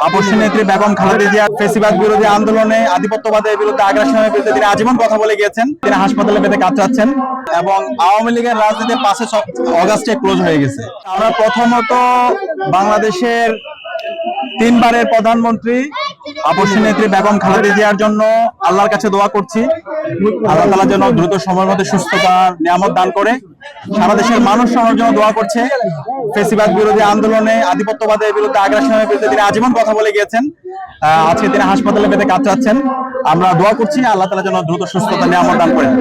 আপসী নেত্রী বেগম খালেদা জিয়ার ফ্যাসিবাদ বিরোধী আন্দোলনে আধিপত্যবাদের বিরুদ্ধে আগ্রাসনের বিরুদ্ধে তিনি আজীবন কথা বলে গিয়েছেন। তিনি হাসপাতালে বেঁধে কাতরাচ্ছেন এবং আওয়ামী লীগের রাজনীতি 5 অগাস্টে ক্লোজ হয়ে গেছে। আমরা প্রথমত বাংলাদেশের 3 বারের প্রধানমন্ত্রী আপসী নেত্রী বেগম খালেদা জিয়ার জন্য আল্লাহর কাছে দোয়া করছি। আল্লাহ তাআলা যেন দ্রুত সময়ের মধ্যে সুস্থতার নিয়ামত দান করে। সারা দেশের মানুষ সবার জন্য দোয়া করছে। ফ্যাসিবাদ বিরোধী আন্দোলনে আধিপত্যবাদের বিরুদ্ধে আগ্রাসনের বিরুদ্ধে তিনি আজীবন কথা বলে গিয়েছেন। আজকে তিনি হাসপাতালে বেঁধে কাতরাচ্ছেন। আমরা দোয়া করছি আল্লাহ তাআলা যেন দ্রুত সুস্থতার নিয়ামত দান করেন।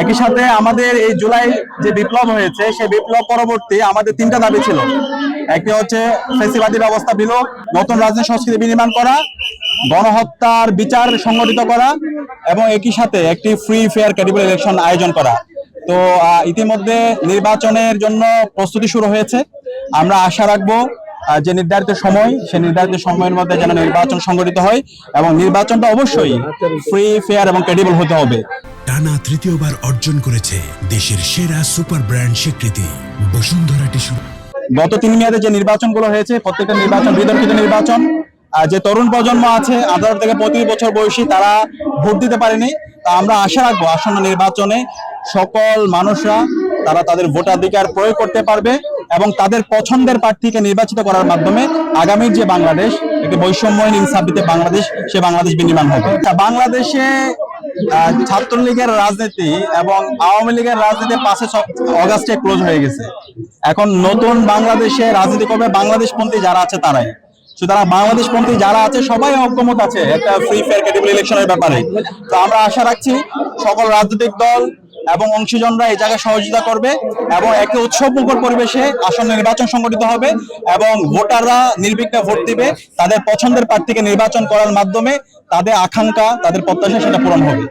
একই সাথে আমাদের এই জুলাই যে বিপ্লব হয়েছে সেই বিপ্লব পরবর্তী আমাদের 3টা দাবি ছিল। একটি হচ্ছে ফ্যাসিবাদী ব্যবস্থা বিলোপ, নতুন রাজনৈতিক সংস্কৃতি বিনির্মাণ করা, গণহত্যার বিচার সংগঠিত করা এবং একই সাথে একটি ফ্রি ফেয়ার ক্রেডিবল ইলেকশন আয়োজন করা। তো ইতিমধ্যে নির্বাচনের জন্য প্রস্তুতি শুরু হয়েছে। আমরা আশা রাখবো যে নির্ধারিত সময়, সেই নির্ধারিত সময়ের মধ্যে যেন নির্বাচন সংগঠিত হয় এবং নির্বাচনটা অবশ্যই ফ্রি ফেয়ার এবং ক্রেডিবল হতে হবে। টানা তৃতীয়বার অর্জন করেছে দেশের সেরা সুপার ব্র্যান্ড স্বীকৃতি বসুন্ধরা টিস্যু। গত 3 মেয়াদে যে নির্বাচনগুলো হয়েছে প্রত্যেকটা নির্বাচন বিতর্কিত নির্বাচন। যে তরুণ প্রজন্ম আছে 18 থেকে 35 বছর বয়সী, তারা ভোট দিতে পারেনি। তা আমরা আশা রাখবো আসন্ন নির্বাচনে সকল মানুষরা তারা তাদের ভোটাধিকার প্রয়োগ করতে পারবে এবং তাদের পছন্দের প্রার্থীকে নির্বাচিত করার মাধ্যমে আগামীর যে বাংলাদেশ, একটি বৈষম্যহীন ইনসাফভিত্তিক বাংলাদেশ, সে বাংলাদেশ বিনির্মাণ হবে। বাংলাদেশে ছাত্রলীগের রাজনীতি এবং আওয়ামী লীগের রাজনীতি 5 অগাস্টে ক্লোজ হয়ে গেছে। এখন নতুন বাংলাদেশে রাজনীতি করবে বাংলাদেশপন্থী যারা আছে তারাই। সুতরাং বাংলাদেশপন্থী যারা আছে সবাই ঐক্যমত আছে একটা ফ্রি ফেয়ার ক্রেডিবল ইলেকশনের ব্যাপারে। তো আমরা আশা রাখছি সকল রাজনৈতিক দল এবং অংশীজনরা এই জায়গায় সহযোগিতা করবে এবং একটি উৎসবমুখর পরিবেশে আসন্ন নির্বাচন সংগঠিত হবে এবং ভোটাররা নির্বিঘ্নে ভোট দিবে। তাদের পছন্দের প্রার্থীকে নির্বাচন করার মাধ্যমে তাদের আকাঙ্ক্ষা, তাদের প্রত্যাশা সেটা পূরণ হবে।